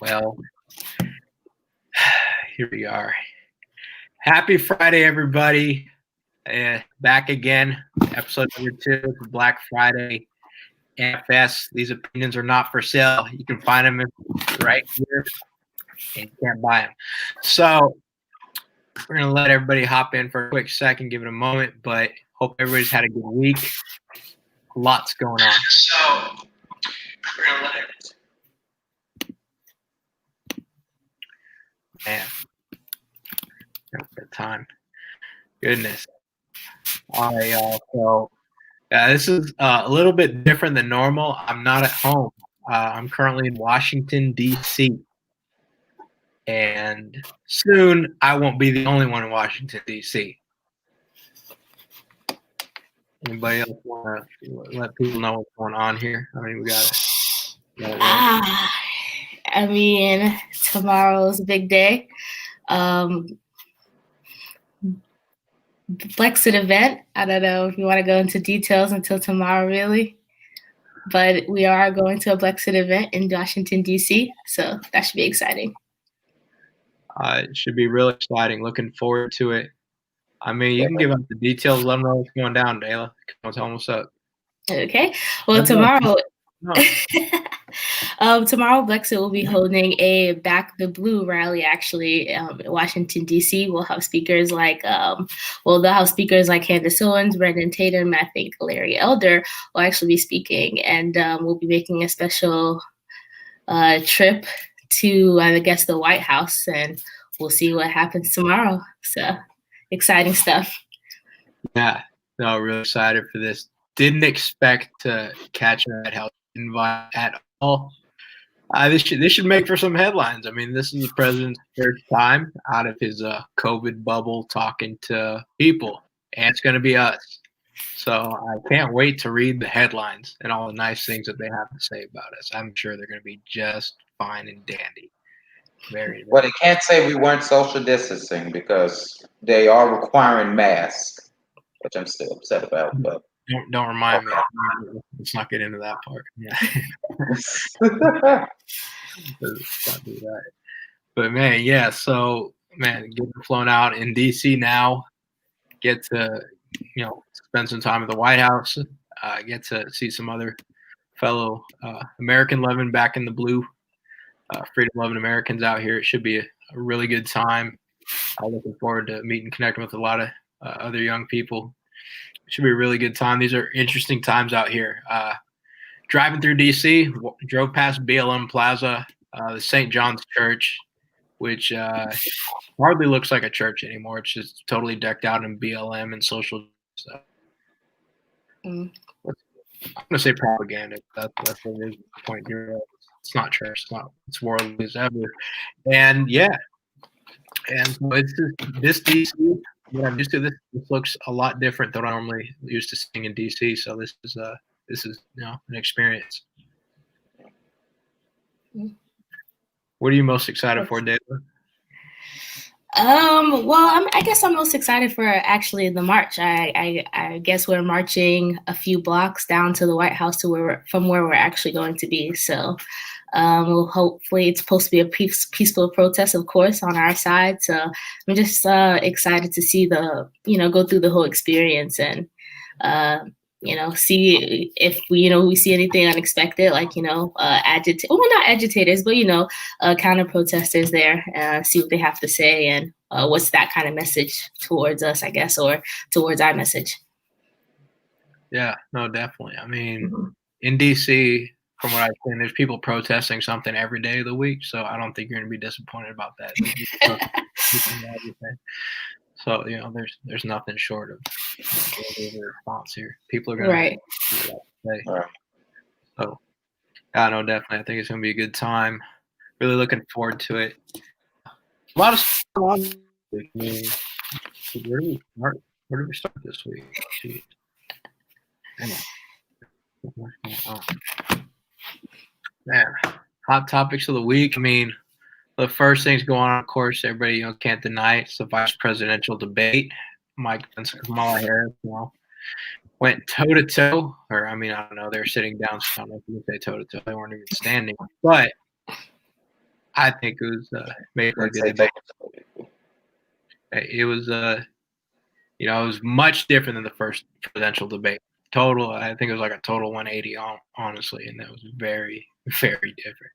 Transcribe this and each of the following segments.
Well, here we are. Happy Friday, everybody. Back again, episode number 2 for Black Friday NFS. These opinions are not for sale. You can find them right here, and you can't buy them. So we're going to let everybody hop in for a quick second, give it a moment, but hope everybody's had a good week. Lots going on. So we're going to let it. Man, time. Goodness. All right, y'all. So this is a little bit different than normal. I'm not at home. I'm currently in Washington, D.C. And soon I won't be the only one in Washington, D.C. Anybody else want to let people know what's going on here? I mean, we got it. Tomorrow's a big day. Brexit event. I don't know if you want to go into details until tomorrow, really. But we are going to a Brexit event in Washington, D.C., so that should be exciting. It should be really exciting. Looking forward to it. I mean, you can give us the details. Let them know what's going down, Dayla. Come on, tell them what's up. Okay. Well, tomorrow... tomorrow, Brexit will be holding a Back the Blue rally, actually, in Washington, D.C. We'll have speakers like, they'll have speakers like Candace Owens, Brendan Tatum, I think Larry Elder will actually be speaking. And we'll be making a special trip to, I guess, the White House, and we'll see what happens tomorrow. So, exciting stuff. Yeah, no, really excited for this. Didn't expect to catch a White House invite at all. This should make for some headlines. I mean, this is the president's third time out of his COVID bubble talking to people, and it's going to be us. So I can't wait to read the headlines and all the nice things that they have to say about us. I'm sure they're going to be just fine and dandy. Very. Well, they can't say we weren't social distancing because they are requiring masks, which I'm still upset about. But don't remind me. Let's not get into that part. Yeah. Not do that. But man, yeah. So man, getting flown out in DC now. Get to spend some time at the White House. Get to see some other fellow American loving back in the blue, freedom loving Americans out here. It should be a really good time. I'm looking forward to meeting, connecting with a lot of other young people. It should be a really good time. These are interesting times out here. Driving through D.C., drove past BLM Plaza, the St. John's Church, which hardly looks like a church anymore. It's just totally decked out in BLM and social stuff. I'm going to say propaganda. That's the point here. It's not church. It's worldly as ever. And yeah. And so it's just this DC. What I'm used to, this looks a lot different than what I'm normally used to seeing in DC. So this is an experience. What are you most excited for, David? I guess I'm most excited for actually the march. I guess we're marching a few blocks down to the White House from where we're actually going to be. So hopefully it's supposed to be a peaceful protest, of course, on our side. So I'm just excited to see go through the whole experience and see if we see anything unexpected, like not agitators, but counter protesters there. See what they have to say and what's that kind of message towards us, I guess, or towards our message. Yeah, no, definitely. I mean, in DC, from what I've seen, there's people protesting something every day of the week, so I don't think you're going to be disappointed about that. So there's nothing short of a response here. People are going to say. So yeah, no, definitely. I think it's going to be a good time. Really looking forward to it. A lot of stuff on. Where do we start this week? Jeez. Man, hot topics of the week. I mean, the first things going on, of course, everybody can't deny it. It's the vice presidential debate. Mike Pence and Kamala Harris, went toe to toe, or I don't know, they're sitting down. So I don't know if you can say toe to toe. They weren't even standing, but I think it was made for a good debate. It was it was much different than the first presidential debate. I think it was like a total 180 honestly, and that was very, very different.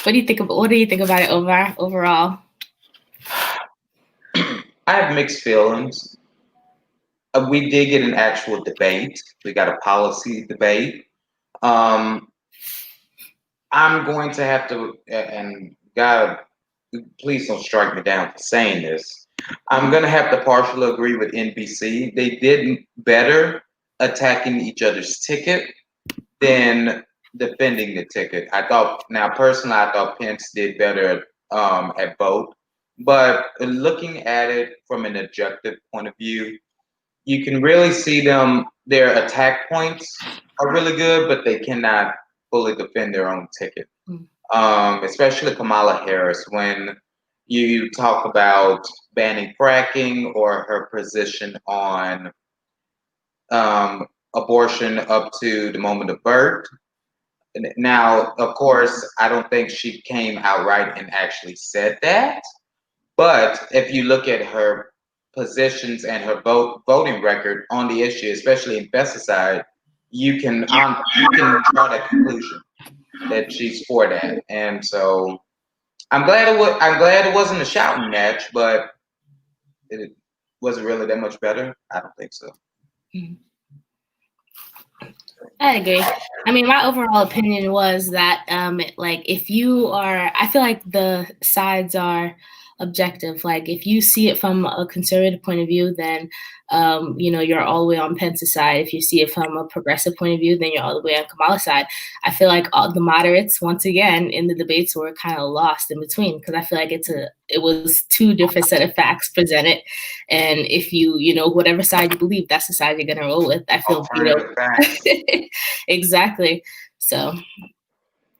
What do you think about it overall? I have mixed feelings. We did get an actual debate. We got a policy debate. I'm going to have to, and God, please don't strike me down for saying this. I'm going to have to partially agree with NBC. They did better attacking each other's ticket than defending the ticket. I thought Pence did better at both. But looking at it from an objective point of view, you can really see their attack points are really good, but they cannot fully defend their own ticket. Especially Kamala Harris, when you talk about banning fracking or her position on abortion up to the moment of birth. Now, of course, I don't think she came outright and actually said that. But if you look at her positions and her voting record on the issue, especially in pesticide, you can draw that conclusion that she's for that. And so I'm glad it wasn't a shouting match, but was it really that much better? I don't think so. I agree. I mean, my overall opinion was that, if you are, I feel like the sides are objective. Like, if you see it from a conservative point of view, then, you're all the way on Pence's side. If you see it from a progressive point of view, then you're all the way on Kamala's side. I feel like all the moderates, once again, in the debates were kind of lost in between, because I feel like it was two different set of facts presented. And if you, whatever side you believe, that's the side you're going to roll with. I feel, exactly. So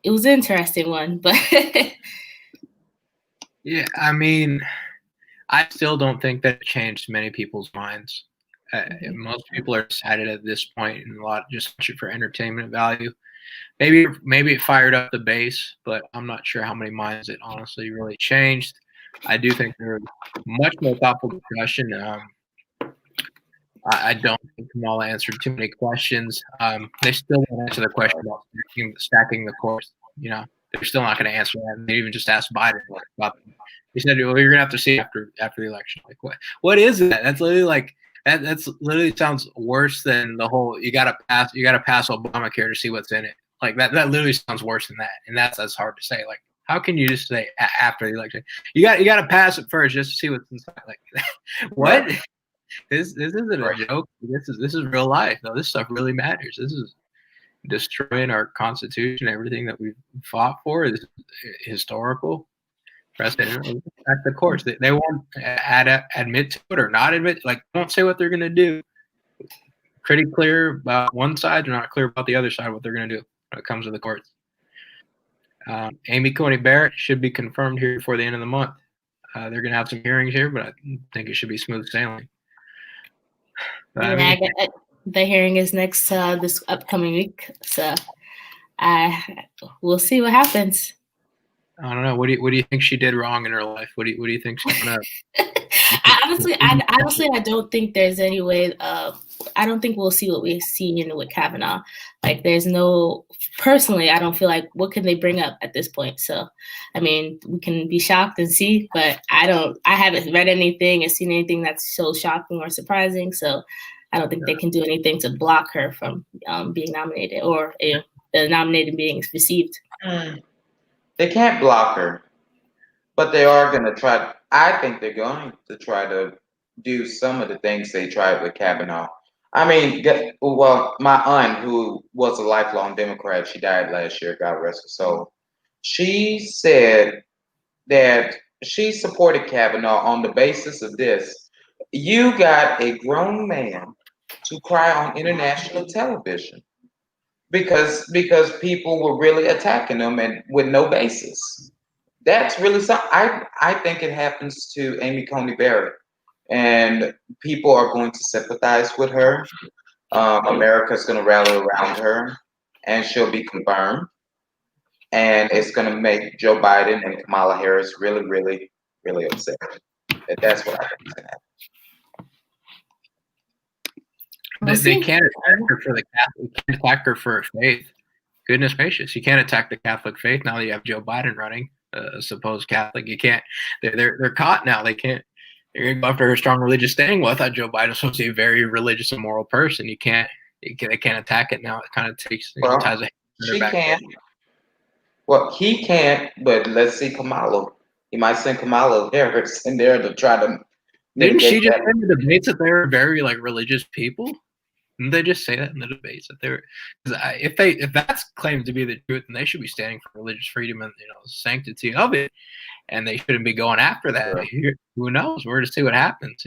it was an interesting one, but yeah, I mean, I still don't think that it changed many people's minds. Most people are decided at this point, and a lot just for entertainment value. Maybe it fired up the base, but I'm not sure how many minds it honestly really changed. I do think there was much more thoughtful discussion. I don't think Kamala answered too many questions. They still won't answer the question about stacking the course. They're still not going to answer that. And they even just asked Biden about it. He said, "Well, you're going to have to see after the election." Like, what is that? That's literally like that. That's literally sounds worse than the whole. You got to pass Obamacare to see what's in it. Like that literally sounds worse than that. And that's hard to say. Like, how can you just say after the election? You got to pass it first just to see what's inside. Like, what? Right. This isn't a joke. This is real life. No, this stuff really matters. This is destroying our Constitution, everything that we've fought for. This is historical precedent. At the courts, they won't admit to it or not admit. Like, won't say what they're going to do. Pretty clear about one side, they're not clear about the other side what they're going to do when it comes to the courts. Amy Coney Barrett should be confirmed here before the end of the month. They're going to have some hearings here, but I think it should be smooth sailing. The hearing is next this upcoming week, so we'll see what happens. I don't know. What do you think she did wrong in her life? What do you think she's gonna? Honestly, I don't think there's any way. I don't think we'll see what we've seen with Kavanaugh. Like, personally, I don't feel like, what can they bring up at this point? So, I mean, we can be shocked and see, but I haven't read anything and seen anything that's so shocking or surprising. So I don't think they can do anything to block her from being nominated or the nominated being received. They can't block her, but they are going to try. I think they're going to try to do some of the things they tried with Kavanaugh. I mean, well, my aunt, who was a lifelong Democrat, she died last year, God rest her soul. She said that she supported Kavanaugh on the basis of this. You got a grown man to cry on international television because people were really attacking him and with no basis. That's really something. I think it happens to Amy Coney Barrett, and people are going to sympathize with her. America's going to rally around her, and she'll be confirmed. and it's going to make Joe Biden and Kamala Harris really, really, really upset. That's what I think is going to happen. They can't attack her for the Catholic. Can't attack her for her faith. Goodness gracious, you can't attack the Catholic faith now that you have Joe Biden running, a supposed Catholic. You can't. They're caught now. They can't. They're going to go after her strong religious standing. Well, I thought Joe Biden's supposed to be a very religious and moral person. You can't. They can't attack it now. It kind of takes. Well, ties a she can't. Well, he can't. But let's see Kamala. He might send Kamala Harris in there to try to. Didn't she just say in the debates that they're very like religious people? Didn't they just say that in the debates that they're? If that's claimed to be the truth, then they should be standing for religious freedom and sanctity of it, and they shouldn't be going after that. Right. Who knows? We're to see what happens.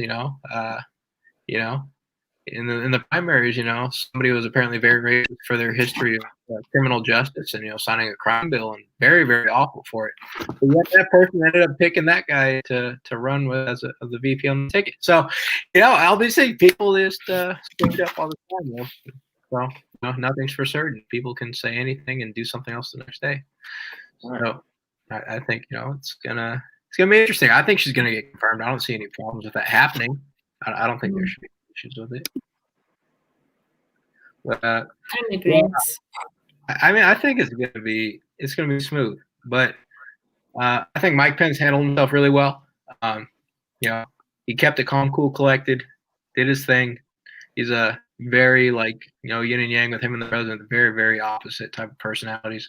In the primaries, somebody was apparently very racist for their history of criminal justice and signing a crime bill, and very, very awful for it. But yet that person ended up picking that guy to run with as the VP on the ticket. So, obviously people just stand up all the time. So nothing's for certain. People can say anything and do something else the next day. So I think it's gonna be interesting. I think she's gonna get confirmed. I don't see any problems with that happening. I don't think there should be issues with it. But, I think it's gonna be smooth. But I think Mike Pence handled himself really well. He kept it calm, cool, collected, did his thing. He's a very yin and yang with him and the president, very, very opposite type of personalities,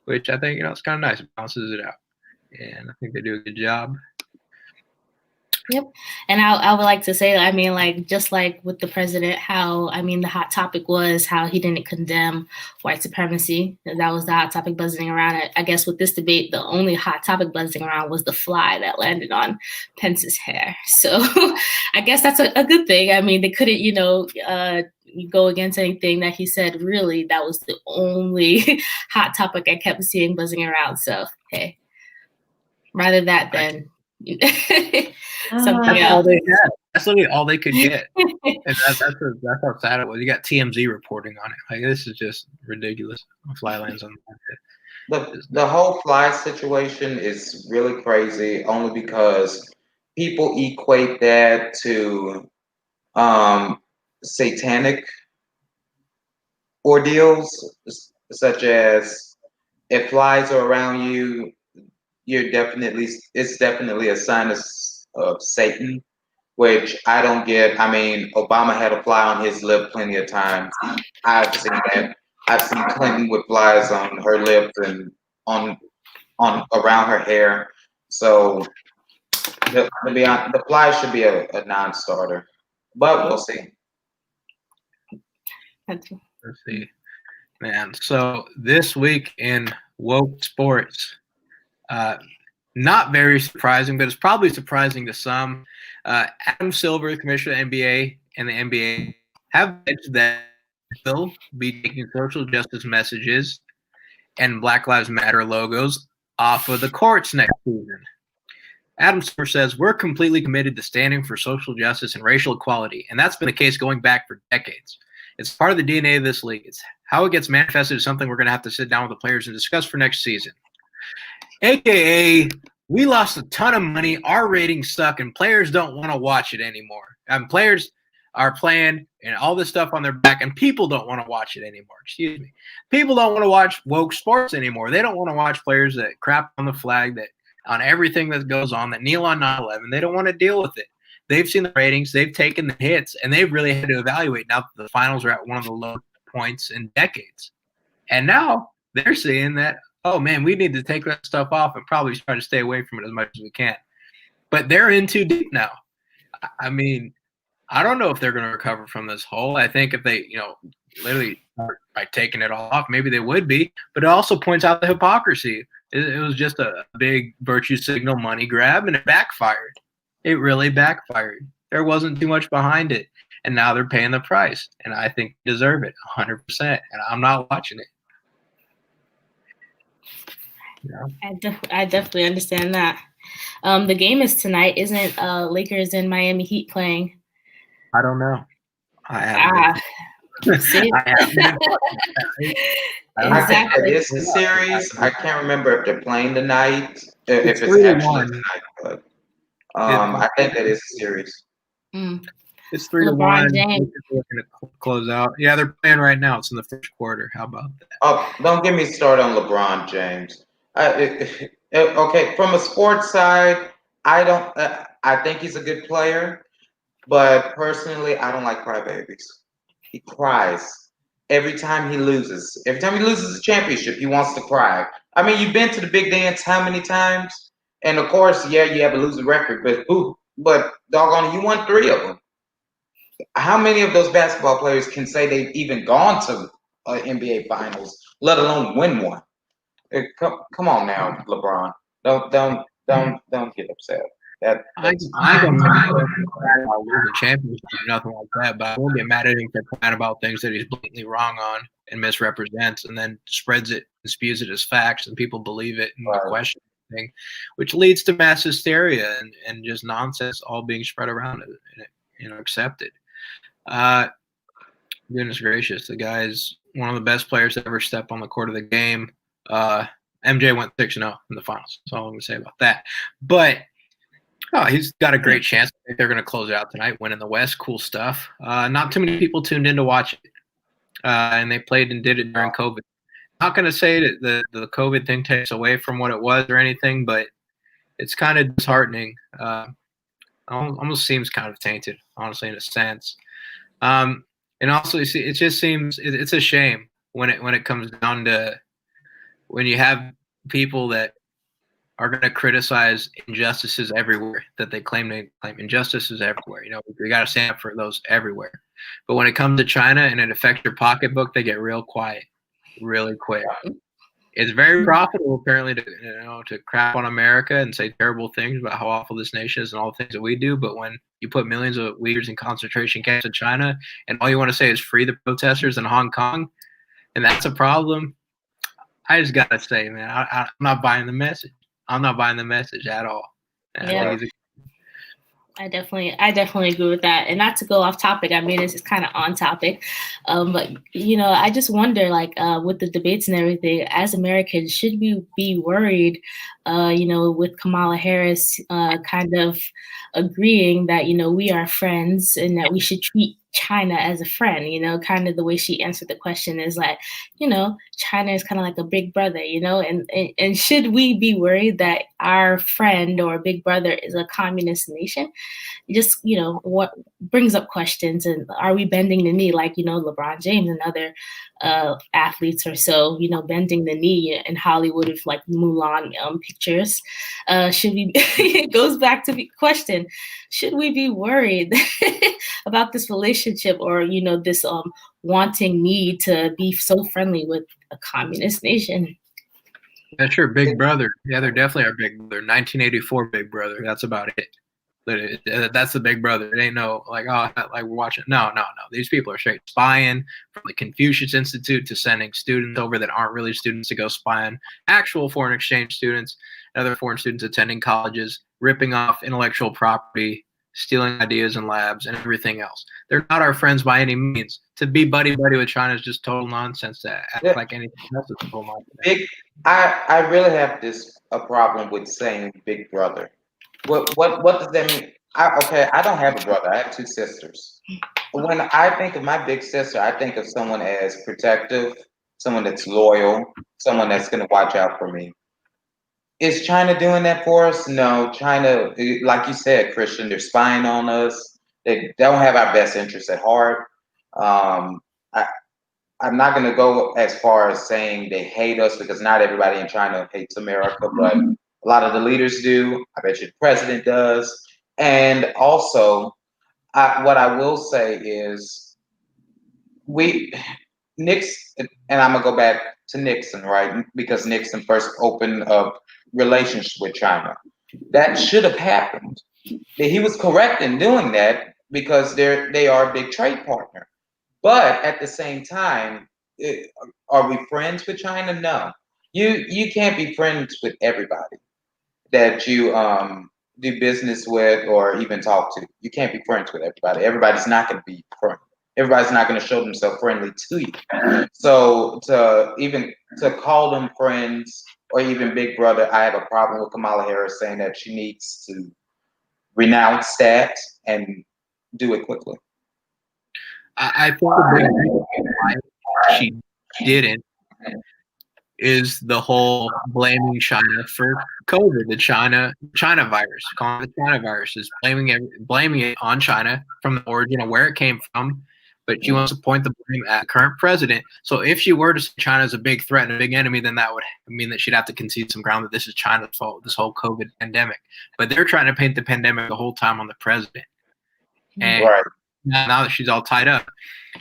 which I think it's kind of nice. It balances it out, and I think they do a good job. Yep. And I would like to say, just like with the president, how, the hot topic was how he didn't condemn white supremacy. That was the hot topic buzzing around. I guess with this debate, the only hot topic buzzing around was the fly that landed on Pence's hair. So I guess that's a good thing. They couldn't, go against anything that he said. Really, that was the only hot topic I kept seeing buzzing around. So, hey, rather that than... That's all they had. That's literally all they could get, and that's how sad it was. You got TMZ reporting on it. This is just ridiculous. Fly lands on the market. The whole fly situation is really crazy, only because people equate that to satanic ordeals, such as if flies are around you, it's definitely a sign of Satan, which I don't get. Obama had a fly on his lip plenty of times. I've seen that. I've seen Clinton with flies on her lips and on around her hair. So the fly should be a non-starter, but we'll see. Let's see, man. So this week in woke sports. Not very surprising, but it's probably surprising to some. Adam Silver, the commissioner of the NBA, and the NBA have mentioned that they'll be taking social justice messages and Black Lives Matter logos off of the courts next season. Adam Silver says, "We're completely committed to standing for social justice and racial equality, and that's been the case going back for decades. It's part of the DNA of this league. It's how it gets manifested is something we're going to have to sit down with the players and discuss for next season. AKA, we lost a ton of money, our ratings suck, and players don't want to watch it anymore. Players are playing and all this stuff on their back, and people don't want to watch it anymore. Excuse me. People don't want to watch woke sports anymore. They don't want to watch players that crap on the flag, that on everything that goes on, that kneel on 9/11. They don't want to deal with it. They've seen the ratings, they've taken the hits, and they've really had to evaluate now that the finals are at one of the low points in decades. And now they're seeing that, oh man, we need to take that stuff off and probably try to stay away from it as much as we can. But they're in too deep now. I don't know if they're going to recover from this hole. I think if they, literally start by taking it all off, maybe they would be. But it also points out the hypocrisy. It was just a big virtue signal money grab, and it backfired. It really backfired. There wasn't too much behind it. And now they're paying the price. And I think they deserve it 100%. And I'm not watching it. Yeah. I definitely understand that. The game is tonight. Isn't Lakers and Miami Heat playing? I don't know. I haven't. I think that Exactly. is the series. I can't remember if they're playing tonight, if it's 3-1. actually tonight, but It, I think that is a series. Mm. it's LeBron 3-1. James. Looking to close out. Yeah, they're playing right now. It's in the first quarter. How about that? Oh, don't get me started on LeBron James. Okay, from a sports side, I don't. I think he's a good player, but personally, I don't like crybabies. He cries every time he loses. Every time he loses a championship, he wants to cry. I mean, you've been to the big dance how many times? And of course, yeah, you have a losing record, but who? But doggone it, you won 3 of them. How many of those basketball players can say they've even gone to NBA Finals, let alone win one? Come on now, LeBron. Don't get upset. I don't get mad about losing championship or nothing like that, but I will get mad at him for crying about things that he's blatantly wrong on and misrepresents, and then spreads it and spews it as facts, and people believe it and Right. question thing, which leads to mass hysteria and just nonsense all being spread around and accepted. Goodness gracious, the guy's one of the best players to ever step on the court of the game. MJ went 6-0 in the finals. That's all I'm going to say about that. But he's got a great chance. I think they're going to close it out tonight, win in the West. Cool stuff. Not too many people tuned in to watch it, and they played and did it during COVID. Not going to say that the COVID thing takes away from what it was or anything, but it's kind of disheartening. Almost seems kind of tainted, honestly, in a sense. And also, you see, it just seems it's a shame when it comes down to when you have people that are going to criticize injustices everywhere that they claim injustices everywhere. We got to stand up for those everywhere. But when it comes to China and it affects your pocketbook, they get real quiet, really quick. It's very profitable, apparently, to crap on America and say terrible things about how awful this nation is and all the things that we do. But when you put millions of Uyghurs in concentration camps in China and all you want to say is free the protesters in Hong Kong, and that's a problem, I just got to say, man, I'm not buying the message. I'm not buying the message at all. Yeah. I definitely agree with that. And not to go off topic, I mean, it's kind of on topic. But, I just wonder, with the debates and everything, as Americans, should we be worried, with Kamala Harris kind of agreeing that, we are friends and that we should treat China as a friend, kind of the way she answered the question is like, China is kind of like a big brother, and should we be worried that our friend or big brother is a communist nation? Just, what brings up questions, and are we bending the knee like, LeBron James and other athletes or so, bending the knee in Hollywood with like Mulan pictures? Should we, it goes back to the question, should we be worried about this relationship or, this wanting need to be so friendly with a communist nation? That's your big brother. Yeah, they're definitely our big brother. 1984 big brother. That's about it. That's the big brother. It ain't no like we're watching. No. These people are straight spying, from the Confucius Institute to sending students over that aren't really students to go spy on actual foreign exchange students, other foreign students attending colleges, ripping off intellectual property, stealing ideas in labs, and everything else. They're not our friends by any means. To be buddy with China is just total nonsense. To act like anything else is total nonsense. I really have a problem with saying big brother. What does that mean? I don't have a brother. I have 2 sisters. When I think of my big sister, I think of someone as protective, someone that's loyal, someone that's going to watch out for me. Is China doing that for us? No. China, like you said, Christian, they're spying on us. They don't have our best interests at heart. I'm not going to go as far as saying they hate us, because not everybody in China hates America, but a lot of the leaders do. I bet you the president does. And also, what I will say is Nixon, and I'm going to go back to Nixon, right? Because Nixon first opened up relations with China. That should have happened. He was correct in doing that because they are a big trade partner. But at the same time, are we friends with China? No. You can't be friends with everybody that you do business with or even talk to. You can't be friends with everybody. Everybody's not going to be friends. everybody's not going to show themselves friendly to you. So to call them friends or even big brother, I have a problem with Kamala Harris saying that she needs to renounce that and do it quickly. I think the big reason why she didn't is the whole blaming China for COVID, the China virus, calling it the China virus, is blaming it on China from the origin of where it came from. But she wants to point the blame at current president. So if she were to say China is a big threat and a big enemy, then that would mean that she'd have to concede some ground that this is China's fault, this whole COVID pandemic. But they're trying to paint the pandemic the whole time on the president. And Right. now that she's all tied up,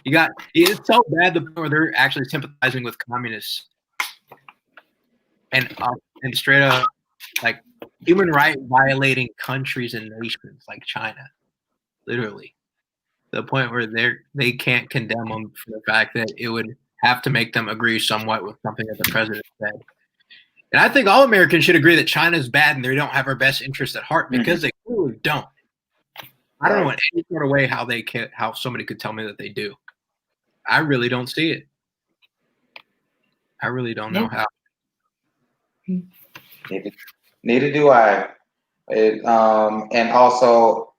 it's so bad the point where they're actually sympathizing with communists and straight up like human right violating countries and nations like China, literally. The point where they can't condemn them for the fact that it would have to make them agree somewhat with something that the president said. And I think all Americans should agree that China's bad and they don't have our best interest at heart because they clearly don't. I don't know in any sort of way how somebody could tell me that they do. I really don't see it. I really don't know how. Neither do I. And also,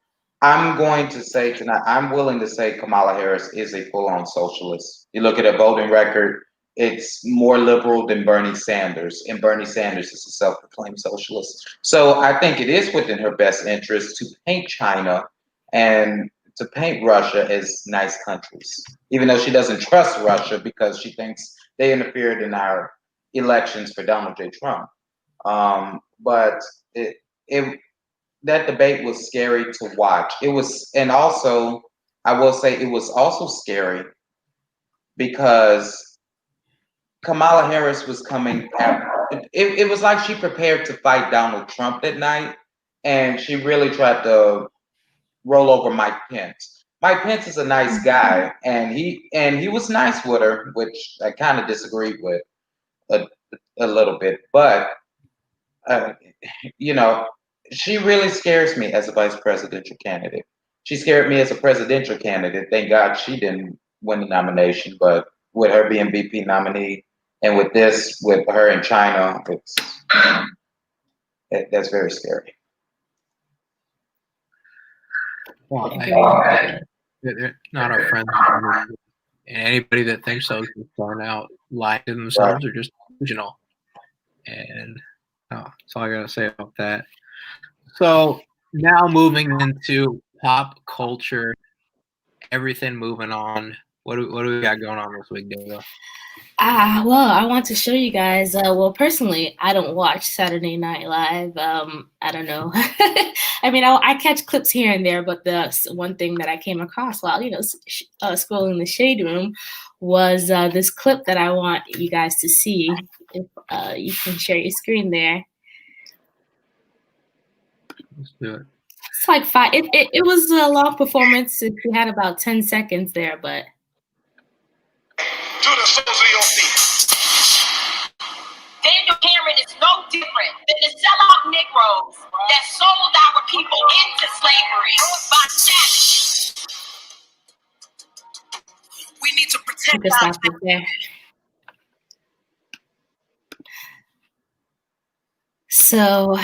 I'm going to say tonight, I'm willing to say Kamala Harris is a full-on socialist. You look at her voting record, it's more liberal than Bernie Sanders, and Bernie Sanders is a self-proclaimed socialist. So I think it is within her best interest to paint China and to paint Russia as nice countries, even though she doesn't trust Russia because she thinks they interfered in our elections for Donald J. Trump. But that debate was scary to watch. It was, and also I will say it was also scary because Kamala Harris was coming after. It was like she prepared to fight Donald Trump that night, and she really tried to roll over Mike Pence. Mike Pence is a nice guy, and he was nice with her, which I kind of disagreed with a little bit, but she really scares me as a vice presidential candidate. She scared me as a presidential candidate. Thank God she didn't win the nomination, but with her being VP nominee and with her in China, that's very scary. Well, they're not our friends. And anybody that thinks so is thrown out, lying to themselves, or just delusional. And that's all I gotta say about that. So now moving into pop culture, everything moving on. What do we got going on this week, Dale? Well, I want to show you guys. Personally, I don't watch Saturday Night Live. I don't know. I mean, I catch clips here and there, but the one thing that I came across while scrolling the Shade Room was this clip that I want you guys to see. If you can share your screen there. Let's do it. It's like 5. It was a long performance. We had about 10 seconds there, but. To the soles of your feet. Daniel Cameron is no different than the sellout Negroes that sold our people into slavery by statute. We need to protect our there. So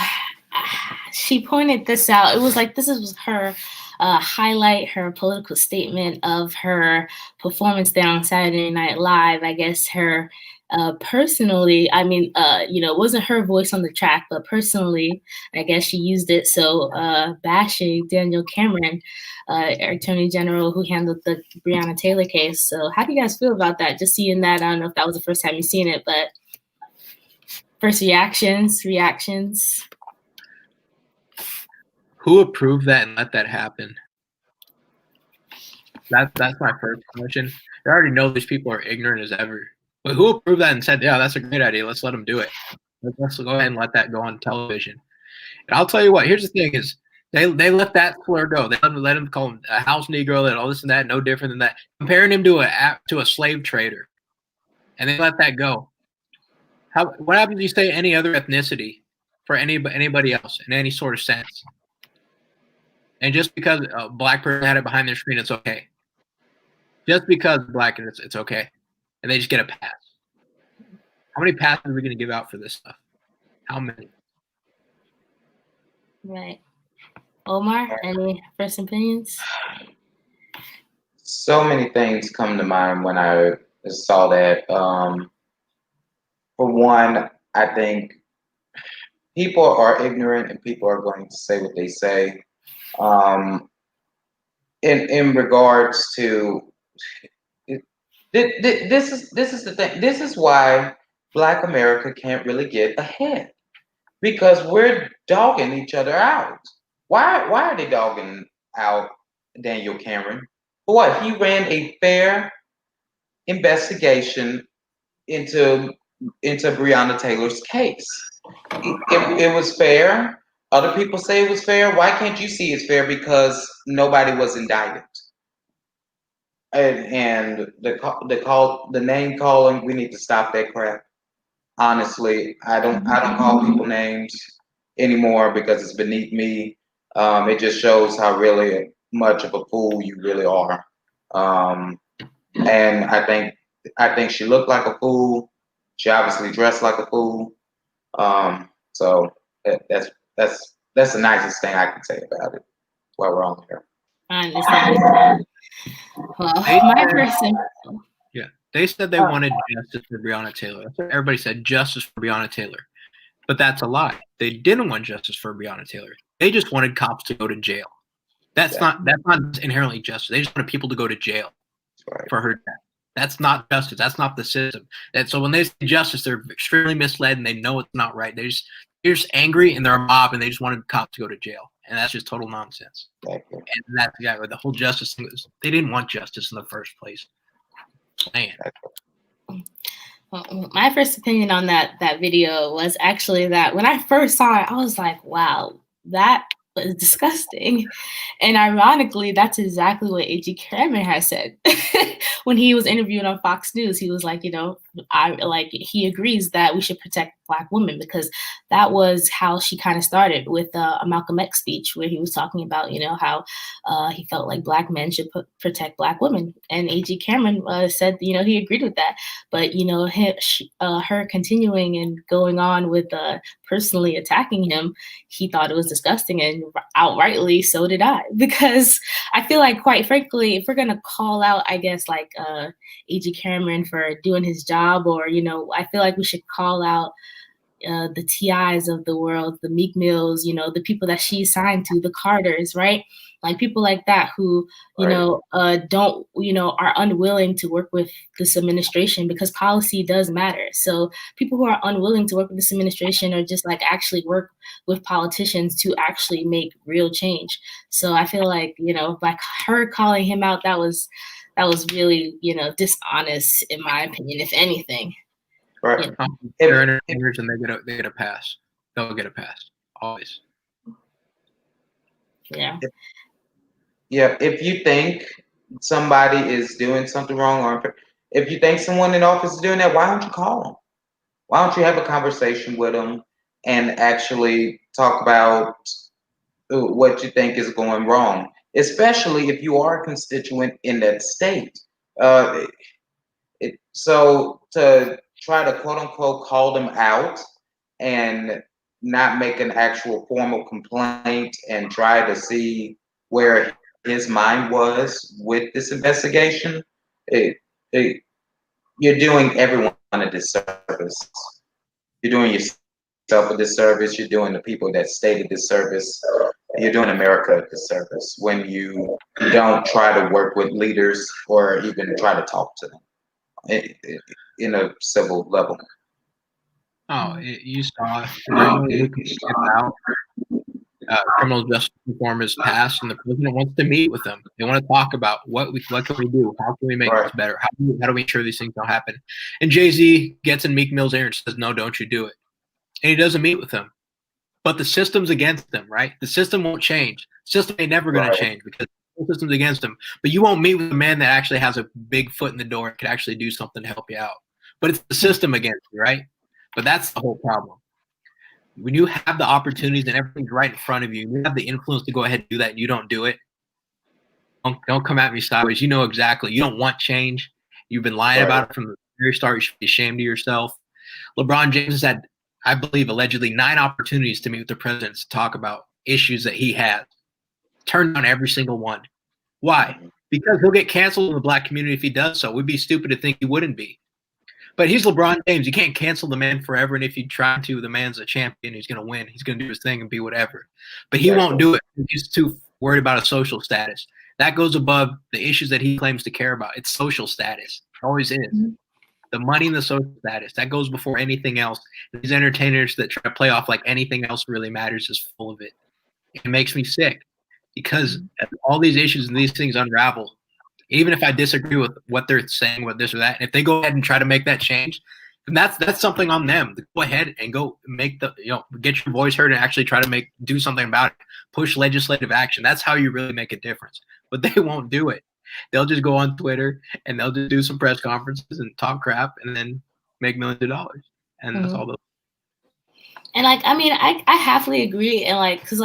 she pointed this out. It was like this was her highlight, her political statement of her performance there on Saturday Night Live. I guess her personally, I mean, it wasn't her voice on the track, but personally, I guess she used it. So bashing Daniel Cameron, Attorney General who handled the Breonna Taylor case. So how do you guys feel about that? Just seeing that, I don't know if that was the first time you've seen it, but first reactions. Who approved that and let that happen? That's my first question. I already know these people are ignorant as ever. But who approved that and said, yeah, that's a great idea. Let's let them do it. Let's go ahead and let that go on television. And I'll tell you what, here's the thing is they let that slur go. They let him call him a house Negro and all this and that, no different than that. Comparing him to a slave trader. And they let that go. What happens if you say any other ethnicity for anybody else in any sort of sense? And just because a black person had it behind their screen, it's okay. Just because black and it's okay, and they just get a pass. How many passes are we going to give out for this stuff? How many? Right. Omar, any first opinions? So many things come to mind when I saw that. For one, I think people are ignorant and people are going to say what they say. In regards to this is the thing. This is why Black America can't really get ahead, because we're dogging each other out. Why are they dogging out Daniel Cameron? For what? He ran a fair investigation into Breonna Taylor's case. It was fair. Other people say it was fair. Why can't you see it's fair? Because nobody was indicted. And the name calling, we need to stop that crap. Honestly, I don't call people names anymore because it's beneath me. It just shows how really much of a fool you really are. And I think she looked like a fool. She obviously dressed like a fool. So that's the nicest thing I can say about it while we're on here. I understand. Well, my person. Yeah, they said they wanted justice for Breonna Taylor. Everybody said justice for Breonna Taylor, but that's a lie. They didn't want justice for Breonna Taylor. They just wanted cops to go to jail. That's not inherently justice. They just wanted people to go to jail for her death. That's not justice. That's not the system. And so when they say justice, they're extremely misled and they know it's not right. They're just angry and they're a mob and they just wanted cops to go to jail. And that's just total nonsense. Exactly. And that's the whole justice thing. They didn't want justice in the first place. Man. Well, my first opinion on that video was actually that when I first saw it, I was like, wow, that was disgusting. And ironically, that's exactly what A.G. Cameron has said. When he was interviewed on Fox News, he was like, he agrees that we should protect Black women, because that was how she kind of started with a Malcolm X speech where he was talking about, how he felt like Black men should protect Black women. And A.G. Cameron said, he agreed with that. But, her continuing and going on with personally attacking him, he thought it was disgusting, and outrightly so did I, because I feel like, quite frankly, if we're going to call out, I guess, like A.G. Cameron for doing his job, or, I feel like we should call out the T.I.s of the world, the Meek Mills, the people that she signed to, the Carters, right? Like people like that who, don't, are unwilling to work with this administration, because policy does matter. So people who are unwilling to work with this administration or just like actually work with politicians to actually make real change. So I feel like, like her calling him out, that was really, dishonest in my opinion, if anything. Right. They're entertainers and they get a pass. They'll get a pass. Always. Yeah. Yeah. If you think somebody is doing something wrong, or if you think someone in office is doing that, why don't you call them? Why don't you have a conversation with them and actually talk about what you think is going wrong, especially if you are a constituent in that state. So to try to quote unquote call them out and not make an actual formal complaint and try to see where his mind was with this investigation, you're doing everyone a disservice. You're doing yourself a disservice. You're doing the people that stated disservice. You're doing America a disservice when you don't try to work with leaders or even try to talk to them in a civil level. Oh, you saw criminal justice reform is passed, and the president wants to meet with them. They want to talk about what can we do? How can we make this better? How do we ensure these things don't happen? And Jay-Z gets in Meek Mill's ear and says, "No, don't you do it." And he doesn't meet with them. But the system's against them, right? The system won't change. The system ain't never going to change because the system's against them. But you won't meet with a man that actually has a big foot in the door and can actually do something to help you out. But it's the system against you, right? But that's the whole problem. When you have the opportunities and everything's right in front of you, you have the influence to go ahead and do that, and you don't do it. Don't come at me sideways. You know exactly. You don't want change. You've been lying about it from the very start. You should be ashamed of yourself. LeBron James has had, I believe, allegedly 9 opportunities to meet with the president to talk about issues that he has. Turned down every single one. Why? Because he'll get canceled in the black community if he does so. We'd be stupid to think he wouldn't be. But he's LeBron James. You can't cancel the man forever. And if you try to, the man's a champion. He's going to win. He's going to do his thing and be whatever. But he won't do it. He's too worried about a social status. That goes above the issues that he claims to care about. It's social status. It always is. Mm-hmm. The money and the social status. That goes before anything else. These entertainers that try to play off like anything else really matters is full of it. It makes me sick because all these issues and these things unravel. Even if I disagree with what they're saying, with this or that, and if they go ahead and try to make that change, then that's something on them. Go ahead and go make get your voice heard and actually try to do something about it. Push legislative action. That's how you really make a difference. But they won't do it. They'll just go on Twitter and they'll just do some press conferences and talk crap and then make millions of dollars. And that's all those. And I happily agree. And because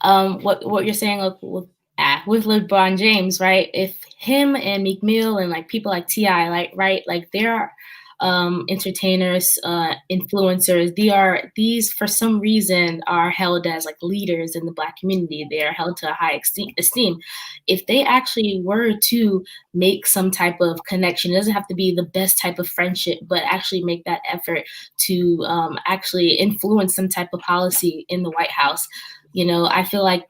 what you're saying with LeBron James, right? If him and Meek Mill and people like T.I., they're entertainers, influencers. These for some reason are held as leaders in the black community. They are held to a high esteem. If they actually were to make some type of connection, it doesn't have to be the best type of friendship, but actually make that effort to actually influence some type of policy in the White House. I feel like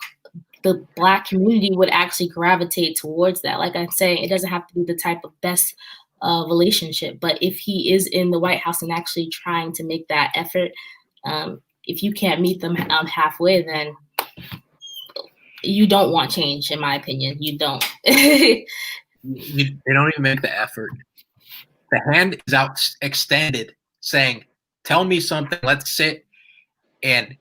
the black community would actually gravitate towards that. Like I'm saying, it doesn't have to be the type of best relationship, but if he is in the White House and actually trying to make that effort, if you can't meet them halfway, then you don't want change, in my opinion. You don't. They don't even make the effort. The hand is out extended saying, tell me something, let's sit, and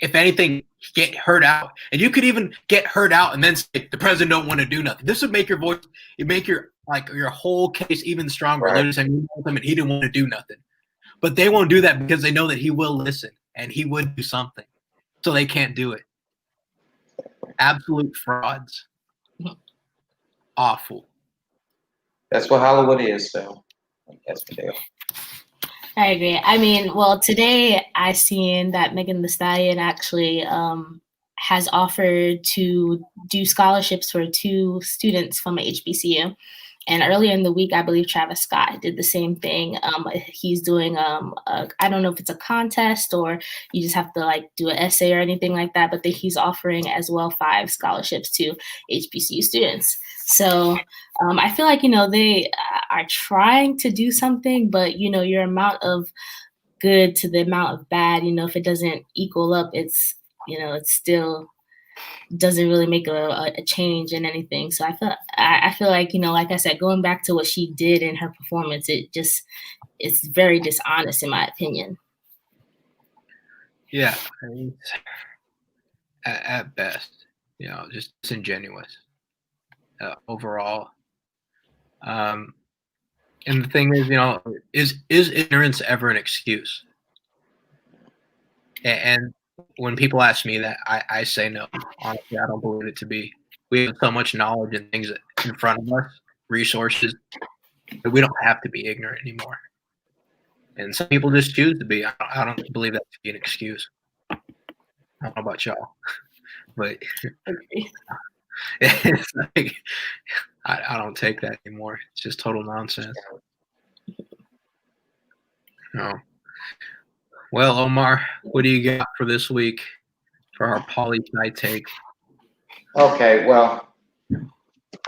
if anything, get heard out. And you could even get heard out and then say the president don't want to do nothing. This would make your voice, your whole case even stronger. Right. They're just saying he didn't want to do nothing. But they won't do that because they know that he will listen and he would do something. So they can't do it. Absolute frauds. Awful. That's what Hollywood is, so that's what they are. I agree. Today I seen that Megan Thee Stallion actually has offered to do scholarships for 2 students from a HBCU. And earlier in the week, I believe Travis Scott did the same thing. He's doing, I don't know if it's a contest or you just have to do an essay or anything like that, but he's offering as well 5 scholarships to HBCU students. So I feel like, they are trying to do something, but, your amount of good to the amount of bad, if it doesn't equal up, it's, it's still doesn't really make a change in anything. So I feel like, like I said, going back to what she did in her performance, it's very dishonest in my opinion. Yeah. At best, just disingenuous overall. And the thing is, is ignorance ever an excuse? And when people ask me that, I say no. Honestly, I don't believe it to be. We have so much knowledge and things in front of us, resources, that we don't have to be ignorant anymore. And some people just choose to be. I don't believe that to be an excuse. I don't know about y'all, but it's I don't take that anymore. It's just total nonsense. No. Well, Omar, what do you got for this week for our poli-sci take? Okay, well,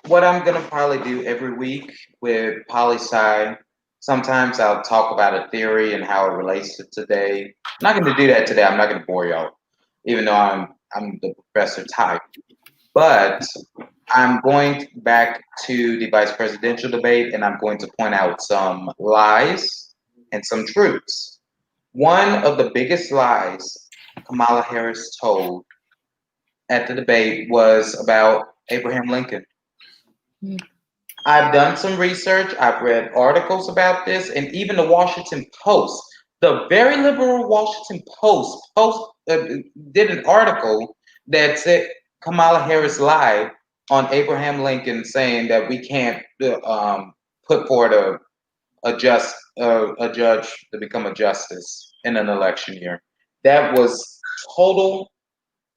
what I'm going to probably do every week with poli-sci, sometimes I'll talk about a theory and how it relates to today. I'm not going to do that today. I'm not going to bore y'all, even though I'm the professor type. But I'm going back to the vice presidential debate, and I'm going to point out some lies and some truths. One of the biggest lies Kamala Harris told at the debate was about Abraham Lincoln. I've done some research. I've read articles about this, and even the Washington Post, the very liberal Washington Post did an article that said Kamala Harris lied on Abraham Lincoln saying that we can't put forward a judge to become a justice in an election year. That was total.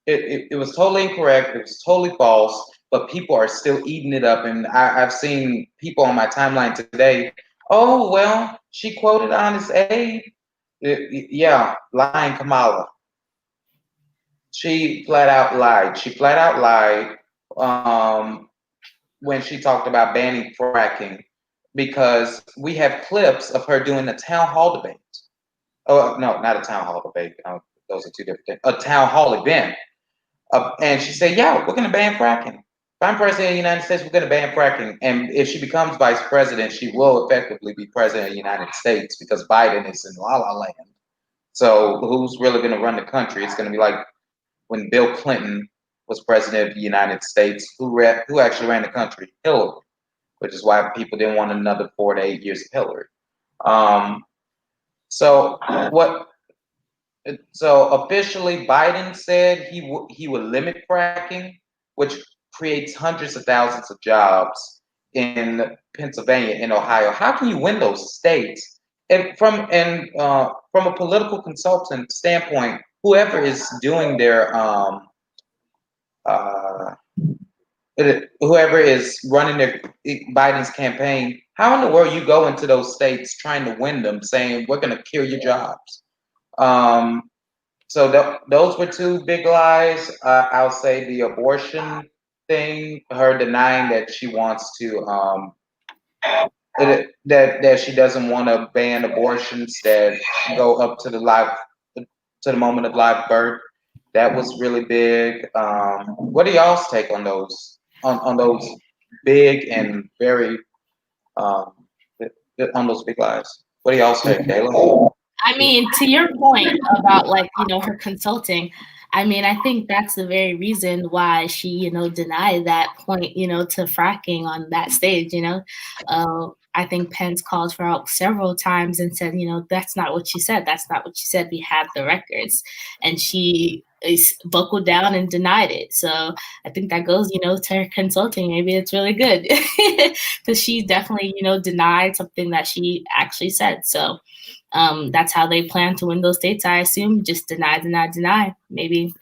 It was totally incorrect. It was totally false. But people are still eating it up, and I've seen people on my timeline today. Oh well, she quoted Honest Abe. Yeah, lying Kamala. She flat out lied. She flat out lied when she talked about banning fracking, because we have clips of her doing a town hall debate. Oh no, not a town hall debate. Those are two different things. A town hall event, and she said, "Yeah, we're going to ban fracking. If I'm president of the United States, we're going to ban fracking." And if she becomes vice president, she will effectively be president of the United States, because Biden is in La La Land. So who's really going to run the country? It's going to be like when Bill Clinton was president of the United States. Who actually ran the country? Hillary, which is why people didn't want another 4 to 8 years of Hillary. So officially, Biden said he would limit fracking, which creates hundreds of thousands of jobs in Pennsylvania and Ohio. How can you win those states? And from a political consultant standpoint, whoever is doing their whoever is running Biden's campaign, how in the world you go into those states trying to win them, saying we're going to kill your jobs? So those were two big lies. I'll say the abortion thing, her denying that she wants to that she doesn't want to ban abortions that go up to the moment of live birth. That was really big. What do y'all's take on those big and very on those big lies? What do y'all's take, Kayla? I mean, to your point about, like, her consulting, I mean, I think that's the very reason why she, denied that point, to fracking on that stage, I think Pence called her out several times and said, that's not what she said. That's not what she said. We have the records. And she buckled down and denied it. So I think that goes, to her consulting. Maybe it's really good because she definitely, denied something that she actually said. So that's how they plan to win those states, I assume. Just deny, maybe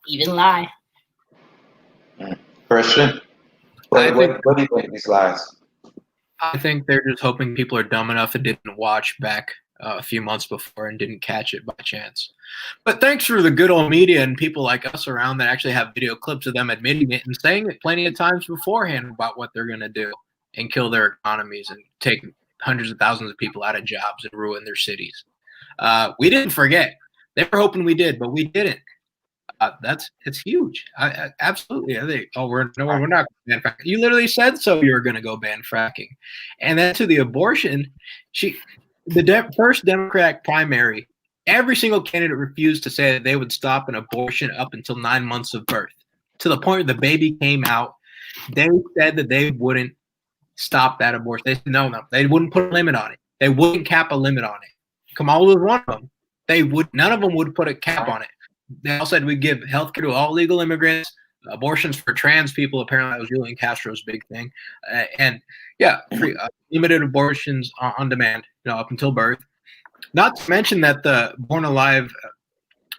even lie. Christian, what do you think of these lies? I think they're just hoping people are dumb enough and didn't watch back a few months before and didn't catch it by chance. But thanks for the good old media and people like us around that actually have video clips of them admitting it and saying it plenty of times beforehand about what they're going to do and kill their economies and take hundreds of thousands of people out of jobs and ruin their cities. We didn't forget. They were hoping we did, but we didn't. It's huge. Absolutely. I think. We're not going to ban fracking. You literally said so. You were going to go ban fracking, and then to the abortion, first Democratic primary, every single candidate refused to say that they would stop an abortion up until 9 months of birth. To the point where the baby came out, they said that they wouldn't stop that abortion. They said no, they wouldn't put a limit on it. They wouldn't cap a limit on it. Kamala was one of them. None of them would put a cap on it. They all said we'd give health care to all legal immigrants, abortions for trans people. Apparently, that was Julian Castro's big thing. And yeah, limited abortions on demand, up until birth. Not to mention that the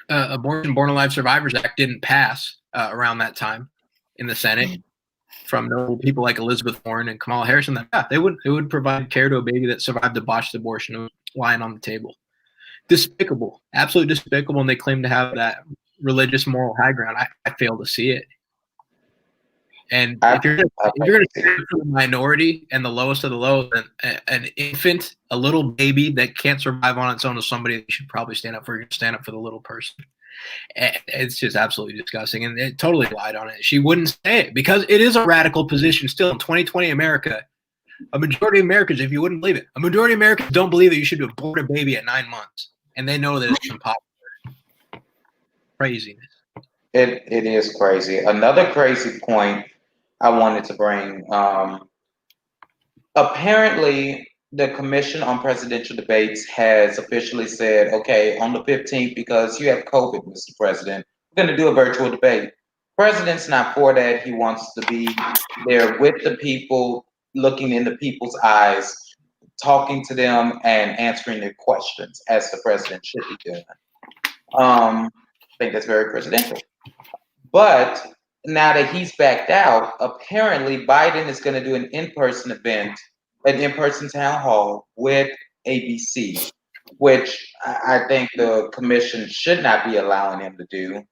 Abortion Born Alive Survivors Act didn't pass around that time in the Senate from notable people like Elizabeth Warren and Kamala Harris. And they would provide care to a baby that survived a botched abortion lying on the table. Despicable, absolutely despicable, and they claim to have that religious moral high ground. I fail to see it. And if you're going to stand for the minority and the lowest of the low, an infant, a little baby that can't survive on its own, is somebody that you should probably stand up for. Stand up for the little person. It's just absolutely disgusting, and it totally lied on it. She wouldn't say it because it is a radical position still in 2020 America. A majority of Americans, if you wouldn't believe it, a majority of Americans don't believe that you should abort a baby at 9 months. And they know that it's unpopular. Craziness. It is crazy. Another crazy point I wanted to bring. Apparently, the Commission on Presidential Debates has officially said, okay, on the 15th, because you have COVID, Mr. President, we're going to do a virtual debate. President's not for that. He wants to be there with the people, looking into people's eyes, talking to them, and answering their questions, as the president should be doing. I think that's very presidential. But now that he's backed out, apparently Biden is going to do an in-person event, an in-person town hall with ABC, which I think the commission should not be allowing him to do.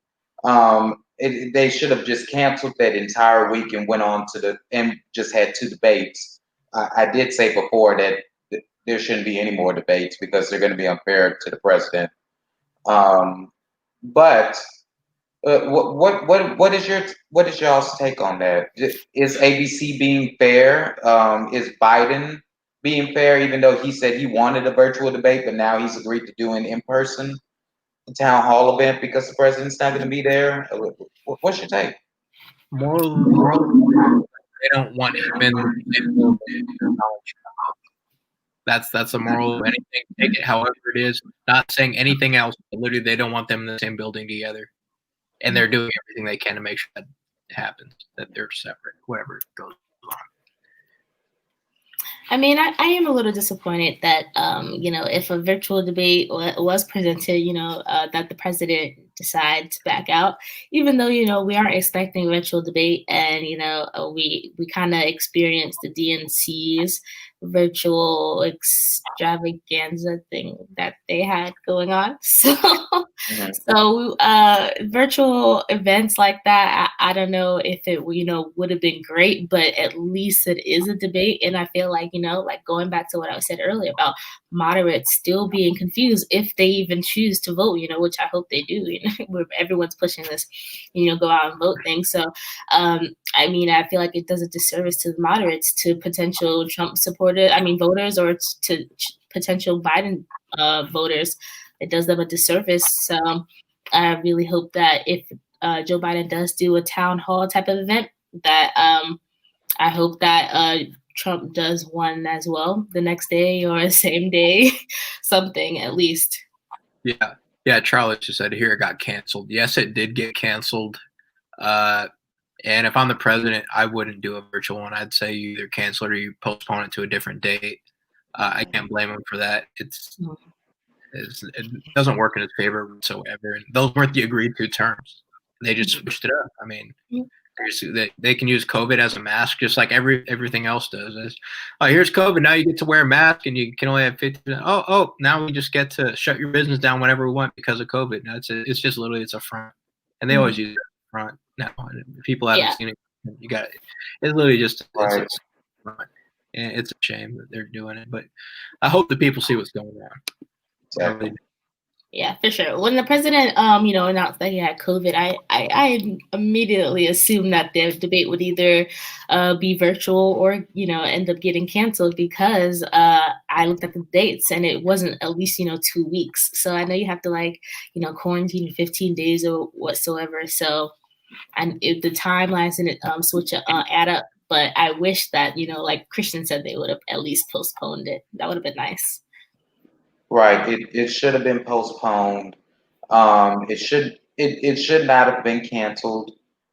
They should have just canceled that entire week and went on and just had 2 debates. I did say before that there shouldn't be any more debates because they're going to be unfair to the president. But what is y'all's take on that? Is ABC being fair? Is Biden being fair, even though he said he wanted a virtual debate, but now he's agreed to do an in-person town hall event because the president's not going to be there? What's your take? Moral, they don't want him in. That's a moral of anything. Take it however it is. Not saying anything else. But literally, they don't want them in the same building together, and they're doing everything they can to make sure that happens. That they're separate, whatever goes on. I mean, I am a little disappointed that, if a virtual debate was presented, that the president decided to back out, even though, we aren't expecting a virtual debate. And, we kind of experienced the DNC's virtual extravaganza thing that they had going on. So, virtual events like that, I don't know if it, would have been great, but at least it is a debate. And I feel like, like going back to what I said earlier about moderates still being confused if they even choose to vote, which I hope they do, where everyone's pushing this, go out and vote thing. So, I mean, I feel like it does a disservice to the moderates, to potential Trump voters, or to potential Biden voters. It does them a disservice. So I really hope that if Joe Biden does do a town hall type of event, that I hope that Trump does one as well the next day or the same day, something at least. Yeah. Charlie just said here it got canceled. Yes, it did get canceled. And if I'm the president, I wouldn't do a virtual one. I'd say you either cancel it or you postpone it to a different date. I can't blame him for that. It doesn't work in his favor whatsoever. And those weren't the agreed to terms. They just switched it up. I mean, they can use COVID as a mask, just like everything else does. Here's COVID. Now you get to wear a mask, and you can only have 50%. Oh, now we just get to shut your business down whenever we want because of COVID. No, it's just literally it's a front, and they always use it front. Now, people haven't seen it. You got it. It's literally just it's a front, and it's a shame that they're doing it. But I hope the people see what's going on. Exactly. Yeah, for sure. When the president, announced that he had COVID, I immediately assumed that the debate would either be virtual or, end up getting canceled, because I looked at the dates and it wasn't at least, 2 weeks. So I know you have to quarantine 15 days or whatsoever. So if the timelines didn't switch add up, but I wish that, like Christian said, they would have at least postponed it. That would have been nice. Right. It should have been postponed. It should not have been canceled.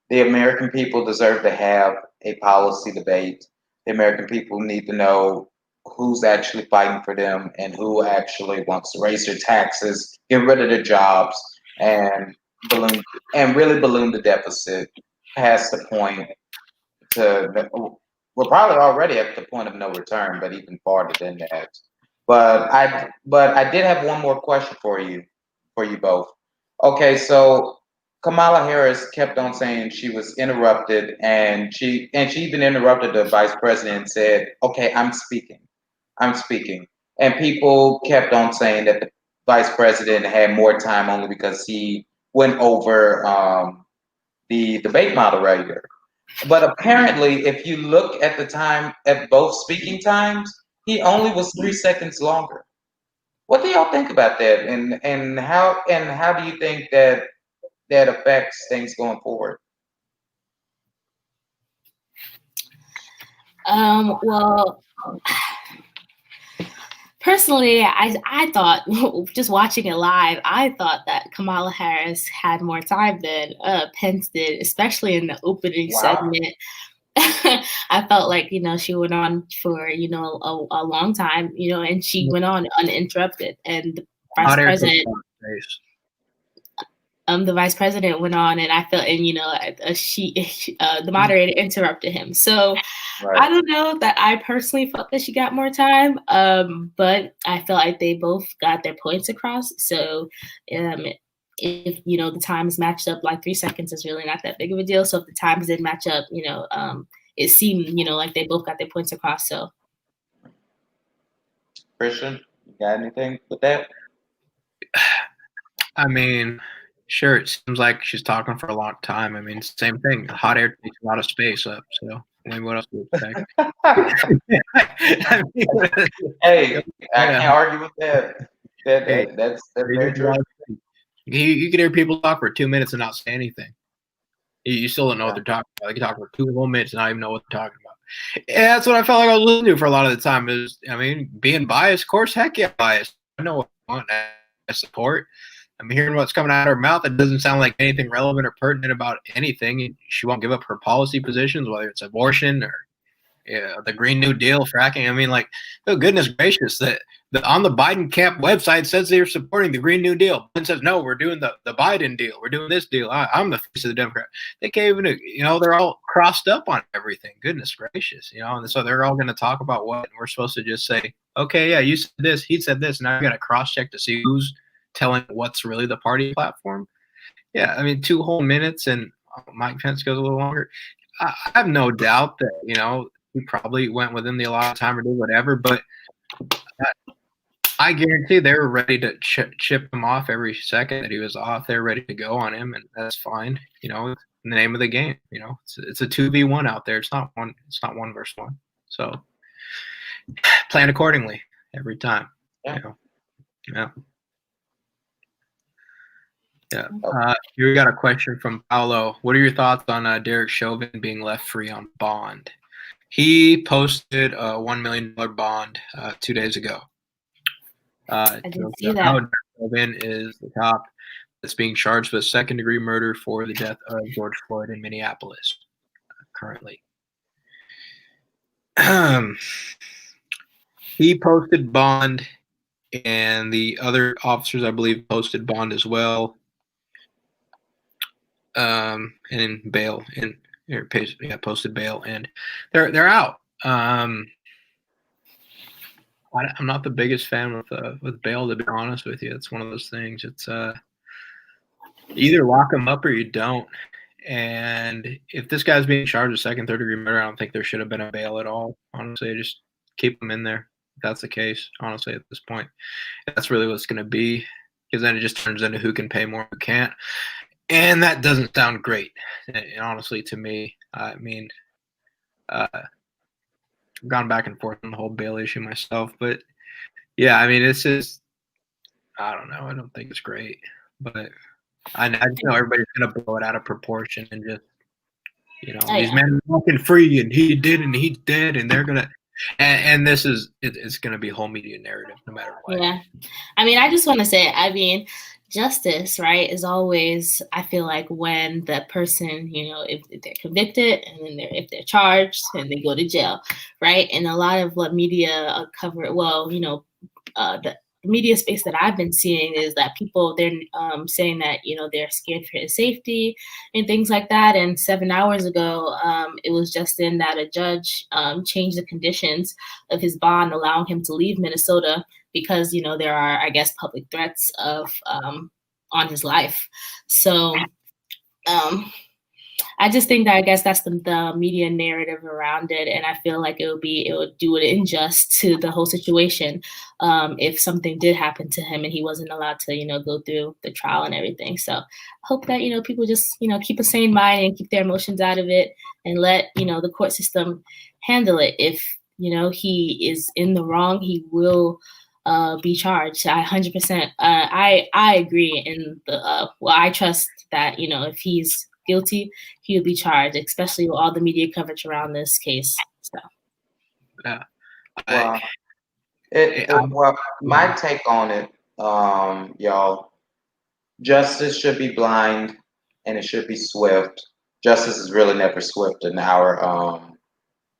The American people deserve to have a policy debate. The American people need to know who's actually fighting for them and who actually wants to raise their taxes, get rid of their jobs, and really balloon the deficit past the point we're probably already at the point of no return, but even farther than that. But I did have one more question for you both. Okay, so Kamala Harris kept on saying she was interrupted, and she even interrupted the vice president and said, "Okay, I'm speaking," and people kept on saying that the vice president had more time only because he went over the debate moderator. But apparently, if you look at the time at both speaking times, he only was 3 seconds longer. What do y'all think about that? And how do you think that affects things going forward? Well, Personally, I thought, just watching it live, I thought that Kamala Harris had more time than Pence did, especially in the opening segment. I felt like, she went on for, a long time, and she went on uninterrupted. And the vice president, went on, and I felt, and the moderator interrupted him. So I don't know that I personally felt that she got more time, but I felt like they both got their points across. So if the times matched up, like 3 seconds is really not that big of a deal. So if the times did match up, it seemed like they both got their points across. So Christian, you got anything with that? I mean, sure, it seems like she's talking for a long time. I mean, same thing. Hot air takes a lot of space up. So, I mean, what else do you expect? Hey, I can't argue with that. That's very true. You can hear people talk for 2 minutes and not say anything. You still don't know what they're talking about. They can talk for 2 whole minutes and not even know what they're talking about. Yeah, that's what I felt like I was listening to for a lot of the time. Is, I mean, being biased, of course, heck yeah, biased. I know what I want. I support. I'm hearing what's coming out of her mouth. It doesn't sound like anything relevant or pertinent about anything. She won't give up her policy positions, whether it's abortion or the Green New Deal, fracking. I mean, like, oh, goodness gracious, that on the Biden camp website says they're supporting the Green New Deal. Biden says, no, we're doing the Biden deal. We're doing this deal. I'm the face of the Democrat. They can't even, they're all crossed up on everything. Goodness gracious, and so they're all going to talk about what, and we're supposed to just say, okay, yeah, you said this, he said this, and now I got to cross-check to see who's telling what's really the party platform. Yeah, I mean, 2 whole minutes, and Mike Pence goes a little longer. I have no doubt that, he probably went within the allotted time or did whatever, but I guarantee they were ready to chip him off every second that he was off. They're ready to go on him, and that's fine. It's in the name of the game. It's a 2v1 out there. It's not 1 versus 1. So plan accordingly every time. Yeah. Yeah. Here we got a question from Paolo. What are your thoughts on Derek Chauvin being left free on bond? He posted a $1 million bond 2 days ago. I didn't see that. Chauvin is the top that's being charged with second-degree murder for the death of George Floyd in Minneapolis currently. He posted bond, and the other officers, I believe, posted bond as well. And bail posted bail, and they're out. I'm not the biggest fan with bail, to be honest with you. It's one of those things. It's either lock them up or you don't. And if this guy's being charged with second, third degree murder, I don't think there should have been a bail at all. Honestly, just keep him in there. If that's the case, honestly, at this point, that's really what it's going to be, because then it just turns into who can pay more, who can't. And that doesn't sound great, honestly, to me. I mean, I've gone back and forth on the whole bail issue myself. But, yeah, I mean, it's just, I don't know. I don't think it's great. But I just know everybody's going to blow it out of proportion and just, these men are walking free, and he did, and he's dead, and they're going to. And this is, it's going to be a whole media narrative no matter what. Yeah. I mean, I just want to say, justice, right, is always, I feel like, when the person, if they're convicted, and then if they're charged and they go to jail, right? And a lot of what media cover, the media space that I've been seeing is that people, they're saying that, they're scared for his safety and things like that. And 7 hours ago, it was just in that a judge changed the conditions of his bond, allowing him to leave Minnesota because, there are, I guess, public threats of on his life. So I just think that, I guess, that's the media narrative around it. And I feel like it would do it injustice to the whole situation if something did happen to him and he wasn't allowed to, go through the trial and everything. So I hope that, people just, keep a sane mind and keep their emotions out of it and let, the court system handle it. If, he is in the wrong, he will be charged. 100%. I agree in I trust that, if he's guilty, he would be charged, especially with all the media coverage around this case. So, yeah, well, Well, my take on it, y'all, justice should be blind and it should be swift. Justice is really never swift in our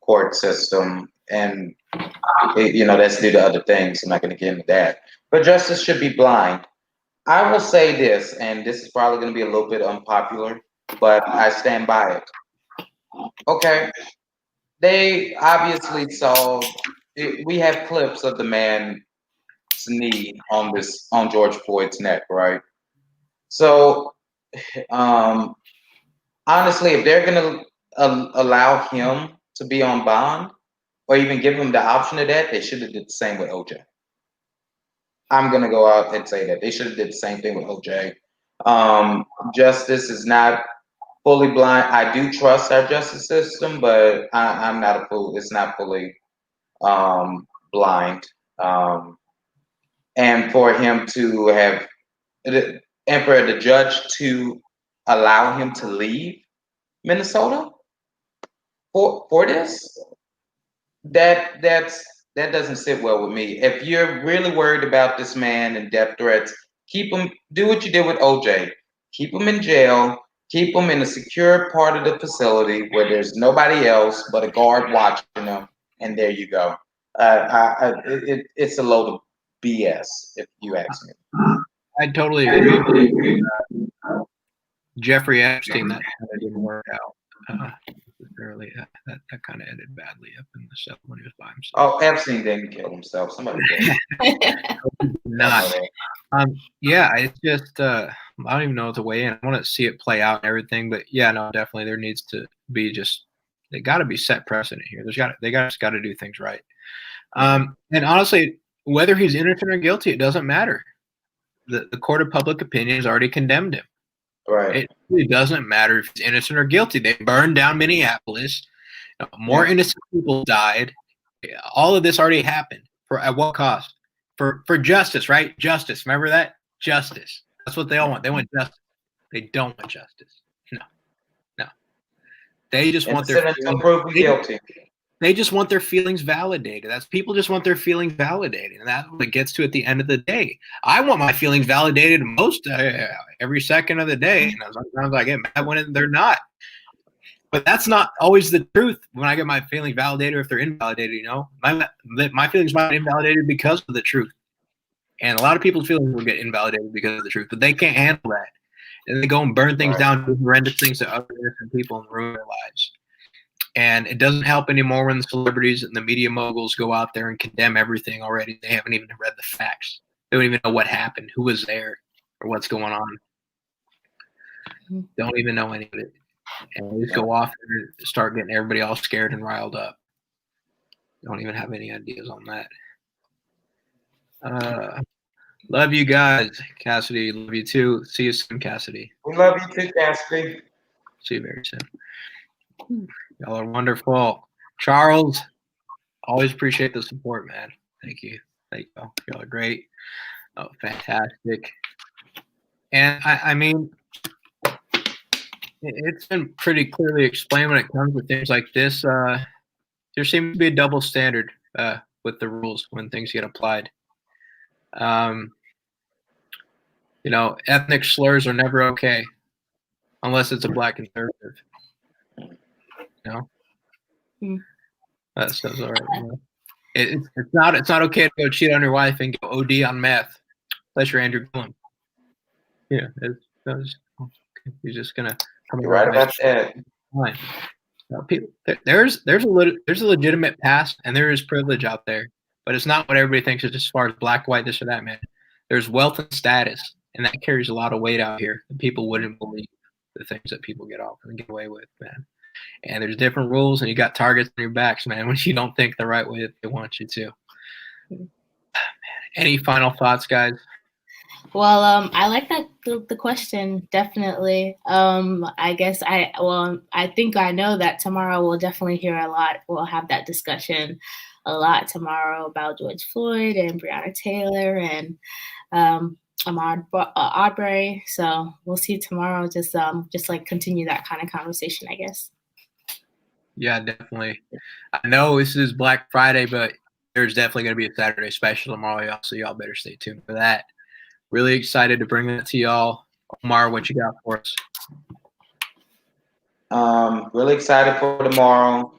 court system, and that's due to other things. I'm not going to get into that, but justice should be blind. I will say this, and this is probably going to be a little bit unpopular, but I stand by it. Okay, they obviously saw. We have clips of the man's knee on George Floyd's neck, right? So, honestly, if they're going to allow him to be on bond, or even give him the option of that, they should have did the same with OJ. I'm gonna go out and say that they should have did the same thing with OJ. Justice is not fully blind. I do trust our justice system, but I'm not a fool. It's not fully blind. And for him to have, and for the judge to allow him to leave Minnesota for this, that doesn't sit well with me. If you're really worried about this man and death threats, keep him. Do what you did with OJ. Keep him in jail. Keep him in a secure part of the facility where there's nobody else but a guard watching him. And there you go. It's a load of BS, if you ask me. I totally agree. Jeffrey Epstein, that didn't work out. Early, that kind of ended badly up in the stuff when he was by himself. Oh, Epstein didn't kill himself. Somebody did. Not. Yeah, it's just I don't even know what to weigh in. I want to see it play out and everything, but yeah, no, definitely there needs to be they got to be set precedent here. They got to do things right. And honestly, whether he's innocent or guilty, it doesn't matter. The court of public opinion has already condemned him. Right. It really doesn't matter if he's innocent or guilty. They burned down Minneapolis. More innocent people died. All of this already happened. At what cost? For justice, right? Justice. Remember that? Justice. That's what they all want. They want justice. They don't want justice. No. They just want their guilty. They just want their feelings validated. People just want their feelings validated, and that's what it gets to at the end of the day. I want my feelings validated most every second of the day, and sometimes I get mad when they're not. But that's not always the truth. When I get my feelings validated, or if they're invalidated, my feelings might be invalidated because of the truth. And a lot of people's feelings will get invalidated because of the truth, but they can't handle that, and they go and burn things down, do horrendous things to other innocent people, and ruin their lives. And it doesn't help anymore when the celebrities and the media moguls go out there and condemn everything already. They haven't even read the facts. They don't even know what happened, who was there, or what's going on. Don't even know any of it. And they just go off and start getting everybody all scared and riled up. Don't even have any ideas on that. Love you guys. Cassidy, love you too. See you soon, Cassidy. We love you too, Cassidy. See you very soon. Y'all are wonderful. Charles, always appreciate the support, man. Thank you. Y'all are great. Oh, fantastic. And I mean, it's been pretty clearly explained when it comes to things like this. There seems to be a double standard with the rules when things get applied. Ethnic slurs are never okay unless it's a black conservative. That stuff's all right. It's not okay to go cheat on your wife and go OD on meth, unless you're Andrew Gillum. Yeah, you're just gonna come. You're right about that. Fine. There's a legitimate past and there is privilege out there, but it's not what everybody thinks. It's as far as black, white, this or that, man. There's wealth and status, and that carries a lot of weight out here. And people wouldn't believe the things that people get off and get away with, man. And there's different rules, and you got targets on your backs, man, when you don't think the right way that they want you to. Any final thoughts, guys? Well, I like the question, definitely. I guess I think I know that tomorrow we'll definitely hear a lot. We'll have that discussion a lot tomorrow about George Floyd and Breonna Taylor and Ahmaud Arbery. So we'll see tomorrow. Just like continue that kind of conversation, I guess. Yeah, definitely. I know this is Black Friday, but there's definitely going to be a Saturday special tomorrow, y'all, so y'all better stay tuned for that. Really excited to bring that to y'all. Omar, what you got for us? Really excited for tomorrow.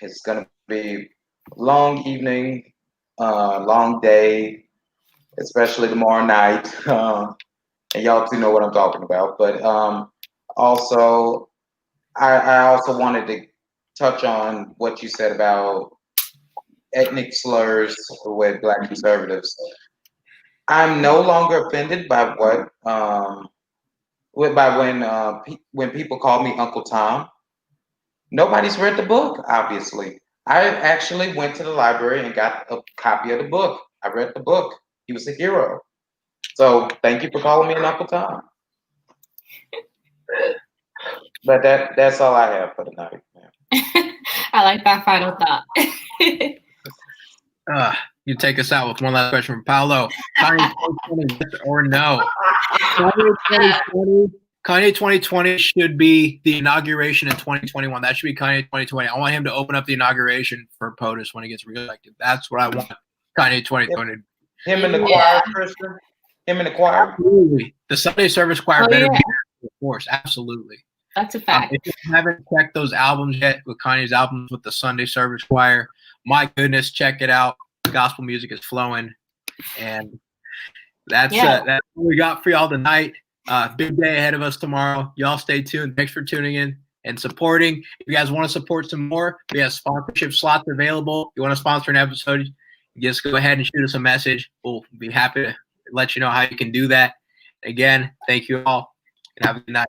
It's gonna be a long evening, long day, especially tomorrow night. And y'all two know what I'm talking about. But also, I also wanted to touch on what you said about ethnic slurs with Black conservatives. I'm no longer offended by when people call me Uncle Tom. Nobody's read the book, obviously. I actually went to the library and got a copy of the book. I read the book. He was a hero. So thank you for calling me an Uncle Tom. But that's all I have for tonight. I like that final thought. You take us out with one last question from Paolo. Kanye 2020, yes or no? Kanye 2020 should be the inauguration in 2021. That should be Kanye 2020. I want him to open up the inauguration for POTUS when he gets reelected. That's what I want Kanye 2020. Him in the choir, Christian? Him in the choir? Absolutely. The Sunday service choir better be there, of course. Absolutely. That's a fact. If you haven't checked those albums yet with Kanye's albums with the Sunday service choir, my goodness, check it out. Gospel music is flowing. And that's what we got for y'all tonight. Big day ahead of us tomorrow. Y'all stay tuned. Thanks for tuning in and supporting. If you guys want to support some more, we have sponsorship slots available. If you want to sponsor an episode, just go ahead and shoot us a message. We'll be happy to let you know how you can do that. Again, thank you all and have a good night.